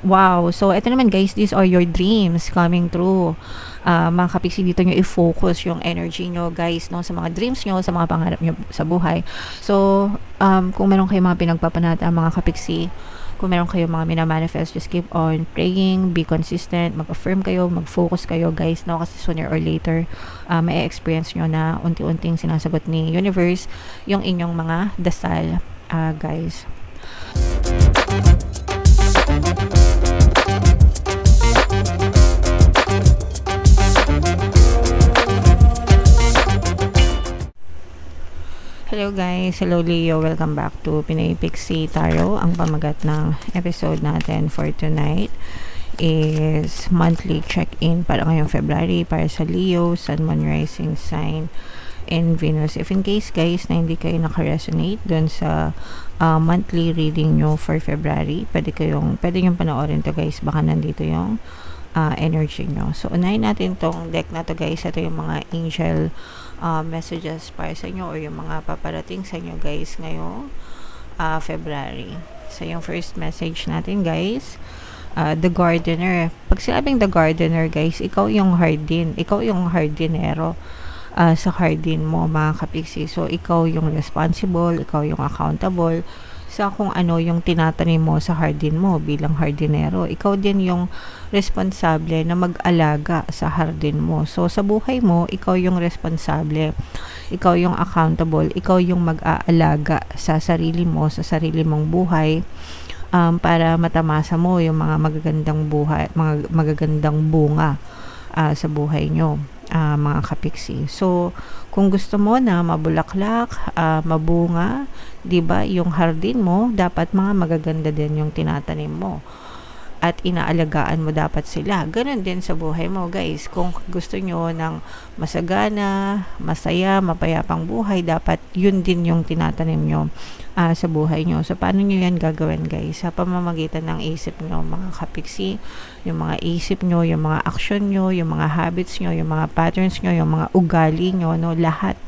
Wow! So, eto naman guys, these are your dreams coming true. Mga kapiksi, dito nyo i-focus yung energy nyo guys, no, sa mga dreams nyo, sa mga pangarap nyo sa buhay. So, kung meron kayong mga pinagpapanata, mga kapiksi, kung meron kayong mga minamanifest, just keep on praying, be consistent, mag-affirm kayo, mag-focus kayo guys, no, kasi sooner or later, may experience nyo na unti-unting sinasagot ni universe yung inyong mga dasal, guys. Hello guys, hello Leo, welcome back to Pinoy Pixie Tarot. Ang pamagat ng episode natin for tonight is monthly check-in para ngayong February para sa Leo, Sun, Moon, Rising Sign, and Venus. If in case guys na hindi kayo naka-resonate dun sa monthly reading nyo for February, pwede nyo panoorin to guys, baka nandito yung energy nyo. So, unahin natin tong deck na to guys. Ito yung mga angel messages para sa inyo or yung mga paparating sa inyo guys ngayong February. So, yung first message natin guys, the gardener. Pag sinabing the gardener guys, ikaw yung hardinero sa hardin mo mga kapiksi. So, ikaw yung responsible, ikaw yung accountable sa kung ano yung tinatanim mo sa hardin mo bilang hardinero. Ikaw din yung responsable na mag-alaga sa hardin mo. So, sa buhay mo, ikaw yung responsable. Ikaw yung accountable. Ikaw yung mag-aalaga sa sarili mo, sa sarili mong buhay, para matamasa mo yung mga magagandang buhay, mga magagandang bunga sa buhay nyo, mga kapiksi. So, kung gusto mo na mabulaklak, mabunga, 'di ba, yung hardin mo, dapat mga magaganda din yung tinatanim mo. At inaalagaan mo dapat sila. Ganun din sa buhay mo, guys. Kung gusto nyo ng masagana, masaya, mapayapang buhay, dapat yun din yung tinatanim nyo sa buhay nyo. So, paano nyo yan gagawin, guys? Sa pamamagitan ng isip nyo, mga kapiksi, yung mga isip nyo, yung mga action nyo, yung mga habits nyo, yung mga patterns nyo, yung mga ugali nyo, no? Lahat.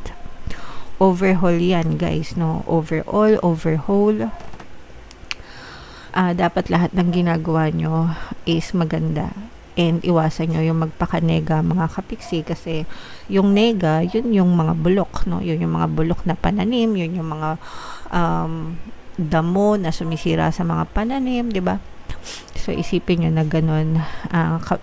Overhaul yan, guys, no? Overall, overhaul. Dapat lahat ng ginagawa nyo is maganda, and iwasan nyo yung magpakanega mga kapiksi, kasi yung nega, yun yung mga bulok, no? Yun yung mga bulok na pananim, yun yung mga damo na sumisira sa mga pananim, di ba? So, isipin nyo na ganun,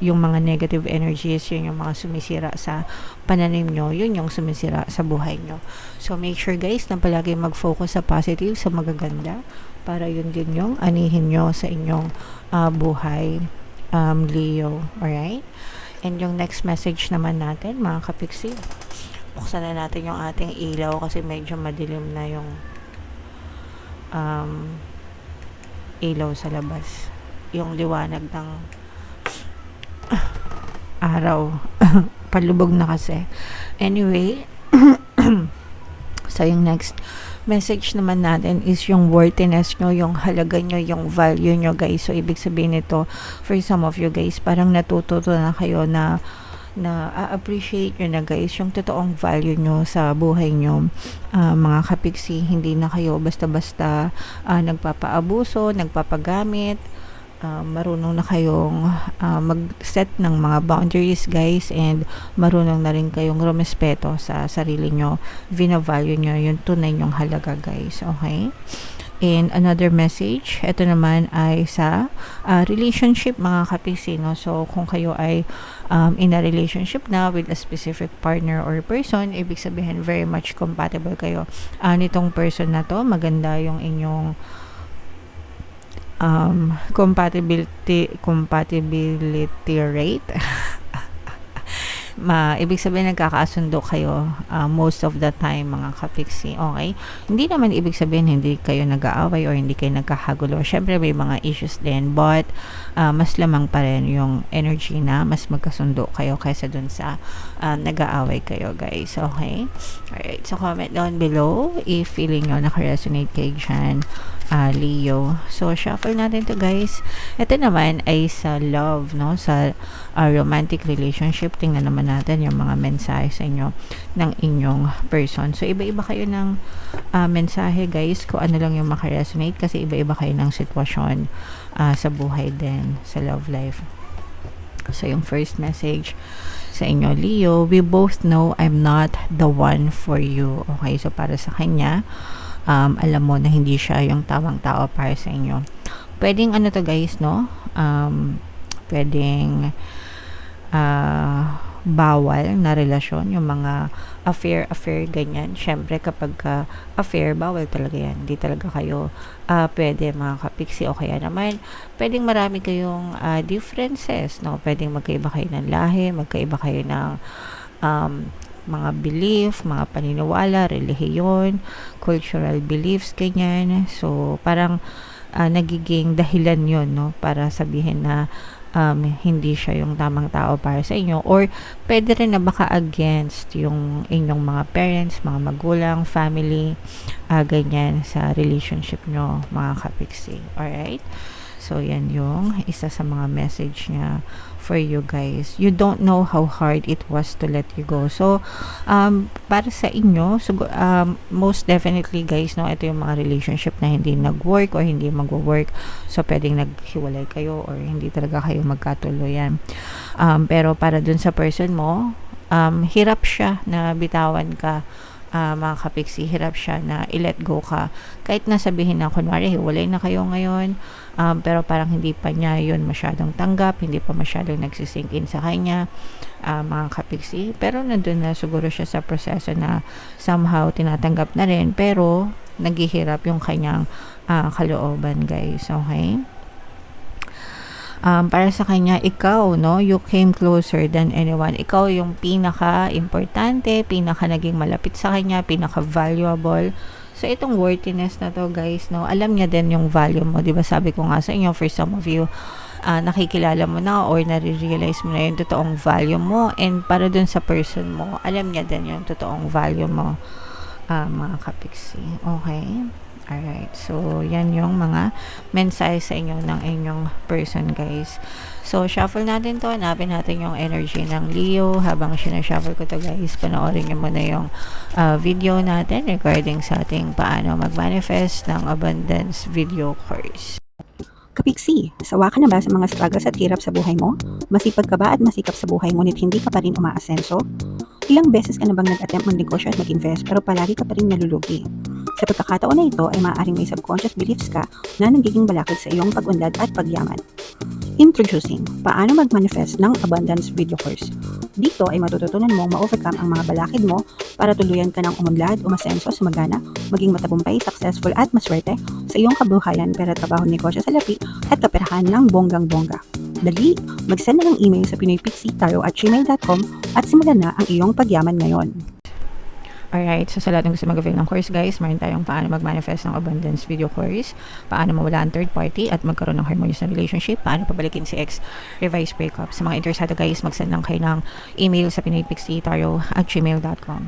yung mga negative energies, yun yung mga sumisira sa pananim nyo, yun yung sumisira sa buhay nyo. So, make sure guys na palagi mag-focus sa positive, sa magaganda, para yun din yung anihin nyo sa inyong buhay, Leo. Alright? And yung next message naman natin, mga kapiksi, buksan na natin yung ating ilaw kasi medyo madilim na yung ilaw sa labas. Yung liwanag ng araw. Palubog na kasi. Anyway, so yung next message naman natin is yung worthiness nyo, yung halaga nyo, yung value nyo guys. So, ibig sabihin nito, for some of you guys, parang natututo na kayo na appreciate nyo na guys yung totoong value nyo sa buhay nyo, mga kapiksi. Hindi na kayo basta-basta nagpapaabuso, nagpapagamit. Marunong na kayong mag-set ng mga boundaries guys, and marunong na rin kayong rumespeto sa sarili nyo. Vina-value nyo yung tunay nyong halaga guys. Okay? And another message, ito naman ay sa relationship mga kapiksi, no? So, kung kayo ay in a relationship na with a specific partner or person, ibig sabihin very much compatible kayo nitong person na to. Maganda yung inyong compatibility rate. Ibig sabihin nagkakasundo kayo most of the time mga kapiksi. Okay? Hindi naman ibig sabihin hindi kayo nag-aaway or hindi kayo nagkakagulo. Syempre may mga issues din, but mas lamang pa rin yung energy na mas magkasundo kayo kaysa dun sa nag-aaway kayo guys. Okay? Alright. So comment down below if feeling nyo naka-resonate kayo dyan Leo. So, shuffle natin to guys. Ito naman ay sa love, no? Sa romantic relationship. Tingnan naman natin yung mga mensahe sa inyo ng inyong person. So, iba-iba kayo ng mensahe guys, kung ano lang yung makaresonate kasi iba-iba kayo ng sitwasyon sa buhay din, sa love life. So, yung first message sa inyo, Leo, we both know I'm not the one for you. Okay, so para sa kanya, alam mo na hindi siya yung tamang tao para sa inyo. Pwedeng ano to guys, no? Pwedeng bawal na relasyon, yung mga affair, ganyan. Syempre, kapag affair, bawal talaga yan. Hindi talaga kayo pwede mga kapiksi o kaya naman, pwedeng marami kayong differences, no? Pwedeng magkaiba kayo ng lahi, magkaiba kayo ng mga belief, mga paniniwala, relihiyon, cultural beliefs, ganyan. So, parang nagiging dahilan yon, no? Para sabihin na hindi siya yung tamang tao para sa inyo, or pwede rin na baka against yung inyong mga parents, mga magulang, family, ganyan sa relationship nyo mga kapiksi. Alright? So, yan yung isa sa mga message niya for you guys. You don't know how hard it was to let you go. So, para sa inyo, most definitely guys, no, ito yung mga relationship na hindi nag-work or hindi magwo-work. So, pwedeng naghiwalay kayo or hindi talaga kayo magkatuluyan. Pero para dun sa person mo, hirap siya na bitawan ka. Mga kapiksi, hirap siya na i-let go ka. Kahit na sabihin na, kunwari, hiwalay na kayo ngayon, pero parang hindi pa niya yun masyadong tanggap, hindi pa masyadong nagsisink in sa kanya, mga kapiksi. Pero nandun na siguro siya sa proseso na somehow tinatanggap na rin, pero naghihirap yung kanyang kalooban, guys. Okay? Para sa kanya, ikaw, no, you came closer than anyone. Ikaw yung pinaka-importante, pinaka-naging malapit sa kanya, pinaka-valuable. So, itong worthiness na to, guys, no, alam niya din yung value mo. Diba sabi ko nga sa inyo, for some of you, nakikilala mo na or nare-realize mo na yung totoong value mo. And para dun sa person mo, alam niya din yung totoong value mo, mga kapiksi. Okay? Alright, so yan yung mga mensahe sa inyo ng inyong person, guys. So, shuffle natin to. Hanapin natin yung energy ng Leo. Habang sinashuffle ko to, guys, panoorin nyo muna yung video natin regarding sa ating paano mag-manifest ng abundance video course. Kapiksi, sawa ka na ba sa mga struggles at hirap sa buhay mo? Masipag ka ba at masikap sa buhay ngunit hindi ka pa rin umaasenso? Ilang beses ka na bang nag-attempt magnegosyo at mag-invest pero palagi ka pa rin nalulugi? Sa pagkakataon na ito ay maaaring may subconscious beliefs ka na nagiging balakid sa iyong pag-unlad at pagyaman. Introducing, paano mag-manifest ng abundance video course. Dito ay matututunan mong ma-overcome ang mga balakid mo para tuluyan ka ng umunlad, umasenso, sumagana, maging matagumpay, successful at maswerte sa iyong kabuhayan, pera, trabaho, negosyo sa lapi at kaperahan ng bonggang-bongga. Dali, mag-send na ng email sa pinoypixitaro@gmail.com at simulan na ang iyong pagyaman ngayon. Alright, so sa lahat ng gusto mag-avail ng course, guys, meron tayong paano mag-manifest ng abundance video course, paano mawala ang third party at magkaroon ng harmonious na relationship, paano pabalikin si ex, revise breakup. Sa mga interesado, guys, mag-send lang kayo ng email sa pinoypixitaro@gmail.com.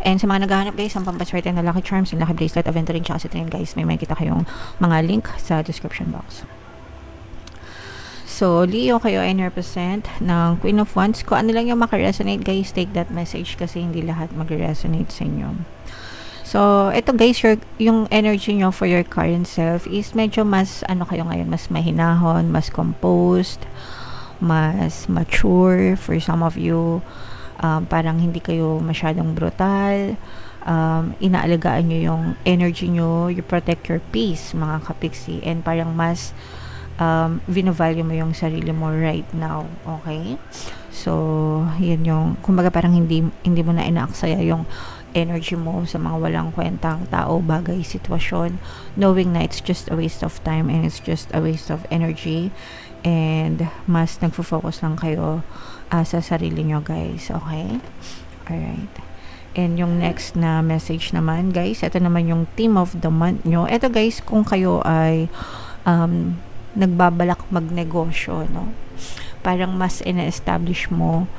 And sa mga naghahanap, guys, ang pampaswerte na lucky charms, yung lucky bracelet, aventuring, tsaka sa guys, may makikita kayong mga link sa description box. So, Leo, kayo ay represent ng Queen of Wands. Kung ano lang yung makaresonate, guys, take that message kasi hindi lahat mag-resonate sa inyo. So, ito guys, yung energy nyo for your current self is medyo mas, ano kayo ngayon, mas mahinahon, mas composed, mas mature. For some of you, parang hindi kayo masyadong brutal. Inaalagaan nyo yung energy nyo, you protect your peace, mga kapiksi, and parang mas vinavalue mo yung sarili mo right now, okay? So, yun yung, kumbaga parang hindi mo na inaaksaya yung energy mo sa mga walang kwentang tao, bagay, sitwasyon, knowing na it's just a waste of time and it's just a waste of energy, and mas nagfo-focus lang kayo sa sarili nyo, guys, okay? Alright. And yung next na message naman, guys, ito naman yung theme of the month nyo. Ito, guys, kung kayo ay nagbabalak magnegosyo, no? Parang mas ina-establish mo,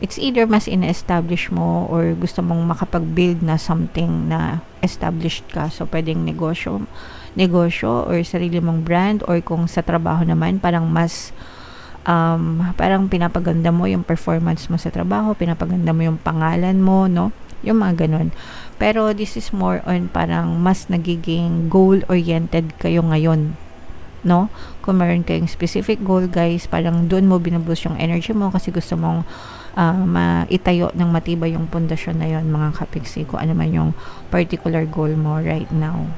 it's either mas ina-establish mo or gusto mong makapag-build na something na established ka. So, pwedeng negosyo negosyo or sarili mong brand, or kung sa trabaho naman parang mas parang pinapaganda mo yung performance mo sa trabaho, pinapaganda mo yung pangalan mo, no? Yung mga ganun. Pero this is more on parang mas nagiging goal-oriented kayo ngayon, no? Kung meron kayong specific goal, guys, parang doon mo binuboost yung energy mo kasi gusto mong maitayo ng matibay yung pundasyon na yon, mga kapiksi, kung ano man yung particular goal mo right now.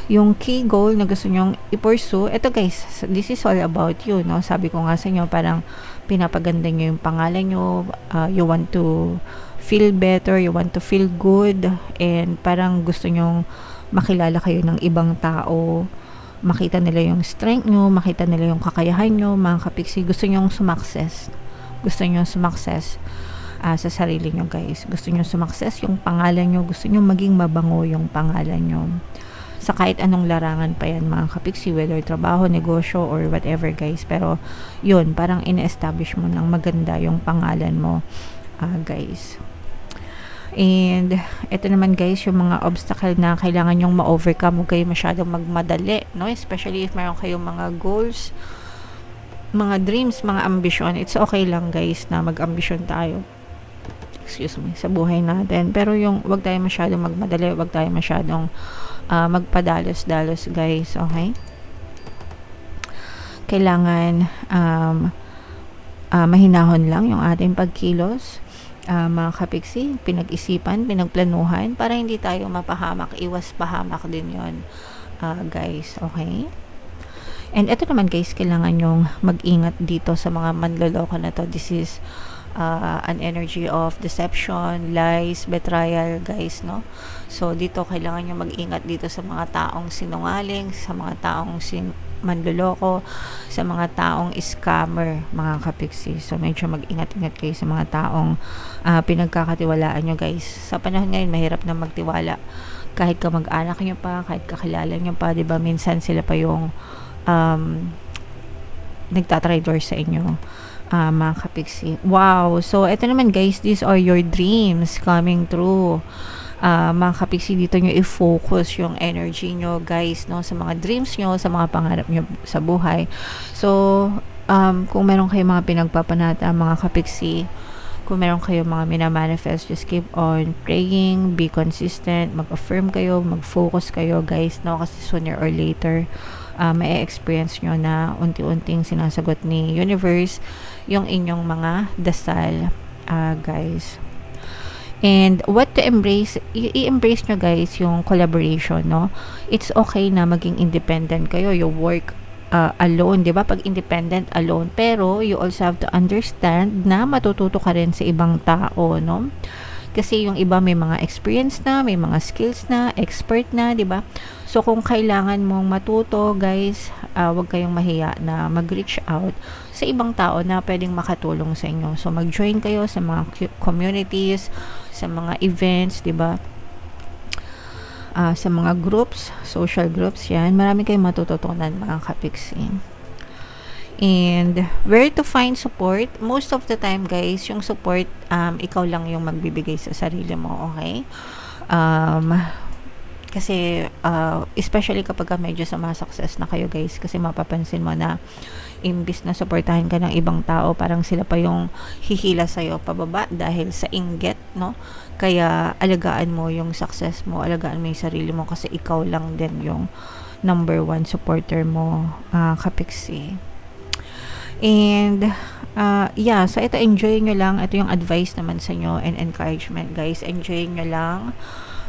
Yung key goal na gusto nyong i-pursue, ito guys, this is all about you, no? Sabi ko nga sa inyo, parang pinapaganda nyo yung pangalan nyo, you want to feel better, you want to feel good, and parang gusto nyong makilala kayo ng ibang tao, makita nila yung strength nyo, makita nila yung kakayahan nyo, mga kapiksi. Gusto nyong sumakses, sa sarili nyo, guys. Gusto nyo sumakses yung pangalan nyo, gusto nyo maging mabango yung pangalan nyo sa kahit anong larangan pa yan, mga kapiksi, whether trabaho, negosyo, or whatever, guys. Pero yun, parang in-establish mo ng maganda yung pangalan mo, guys. And ito naman, guys, yung mga obstacle na kailangan nyong ma-overcome. Huwag kayo masyadong magmadali, no? Especially if mayroon kayong mga goals, mga dreams, mga ambisyon. It's okay lang, guys, na mag-ambisyon tayo, sa buhay natin. Pero yung wag tayo masyadong magmadali, wag tayo masyadong magpadalos-dalos, guys, okay? Kailangan mahinahon lang yung ating pagkilos, mga kapiksi, pinag-isipan, pinagplanuhan, para hindi tayo mapahamak. Iwas pahamak din yon, guys, okay? And ito naman, guys, kailangan yung mag-ingat dito sa mga manloloko na to. This is an energy of deception, lies, betrayal, guys, no? So dito kailangan nyo mag-ingat dito sa mga taong sinungaling, sa mga taong manloloko, sa mga taong scammer, mga kapiksi. So medyo mag-ingat-ingat kayo sa mga taong pinagkakatiwalaan nyo, guys. Sa panahon ngayon, mahirap na magtiwala. Kahit kamag-anak nyo pa, kahit kakilala nyo pa, diba, minsan sila pa yung nagtatraidor sa inyo, mga kapiksi. Wow! So, ito naman, guys, these are your dreams coming true. Mga kapiksi, dito nyo i-focus yung energy nyo, guys, no, sa mga dreams nyo, sa mga pangarap nyo sa buhay. So, kung meron kayong mga pinagpapanata, mga kapiksi, kung meron kayong mga minamanifest, just keep on praying, be consistent, mag-affirm kayo, mag-focus kayo, guys, no, kasi sooner or later, may experience nyo na unti-unting sinasagot ni universe yung inyong mga dasal, guys. And what to embrace, i-embrace nyo, guys, yung collaboration, no? It's okay na maging independent kayo, you work alone, di ba? Pag independent, alone, pero you also have to understand na matututo ka rin sa ibang tao, no? Kasi yung iba may mga experience na, may mga skills na, expert na, di ba? So, kung kailangan mong matuto, guys, huwag kayong mahiya na mag-reach out sa ibang tao na pwedeng makatulong sa inyo. So, mag-join kayo sa mga communities, sa mga events, di ba? Sa mga groups, social groups, yan. Marami kayong matututunan, mga kapiksi. And where to find support? Most of the time, guys, yung support, ikaw lang yung magbibigay sa sarili mo, okay? Kasi especially kapag medyo success na kayo, guys, kasi mapapansin mo na imbis na supportahan ka ng ibang tao, parang sila pa yung hihila sa'yo pababa dahil sa inggit, no? Kaya alagaan mo yung success mo, alagaan mo yung sarili mo, kasi ikaw lang din yung number one supporter mo, kapiksi. And yeah, so ito, enjoy nyo lang. Ito yung advice naman sa inyo and encouragement, guys. Enjoy nyo lang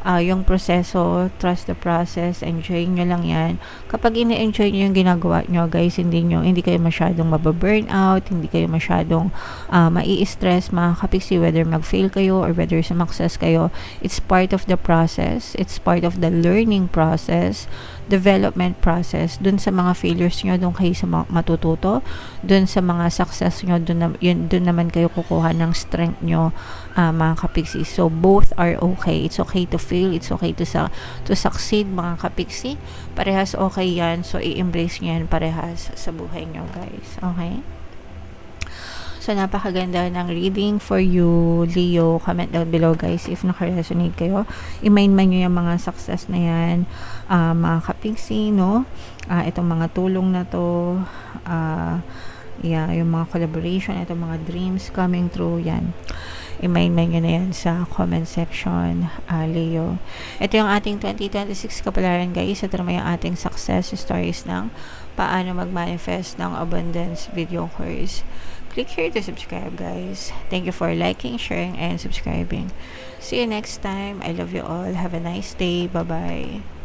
yung proseso, trust the process, enjoy nyo lang yan. Kapag ina-enjoy nyo yung ginagawa nyo, guys, hindi kayo masyadong mababurn out, hindi kayo masyadong mai-stress, mga kapiksi, whether mag-fail kayo or whether success kayo. It's part of the process, it's part of the learning process, development process. Dun sa mga failures nyo, dun kayo sa matututo. Dun sa mga success nyo, dun naman kayo kukuha ng strength nyo, mga kapiksi. So both are okay. It's okay to fail, it's okay to succeed, mga kapiksi. Parehas okay yan. So i-embrace nyo yan parehas sa buhay nyo, guys. Okay? So, napakaganda ng reading for you, Leo. Comment down below, guys, if naka-resonate kayo. I-mind man nyo yung mga success na yan, mga kapigsi, no? Itong mga tulong na to, yung mga collaboration, itong mga dreams coming true, yan. I-mind nyo na yan sa comment section, Leo. Ito yung ating 2026 kapalaran, guys. Ito naman yung ating success stories ng paano mag-manifest ng abundance video course. Click here to subscribe, guys. Thank you for liking, sharing, and subscribing. See you next time. I love you all. Have a nice day. Bye-bye.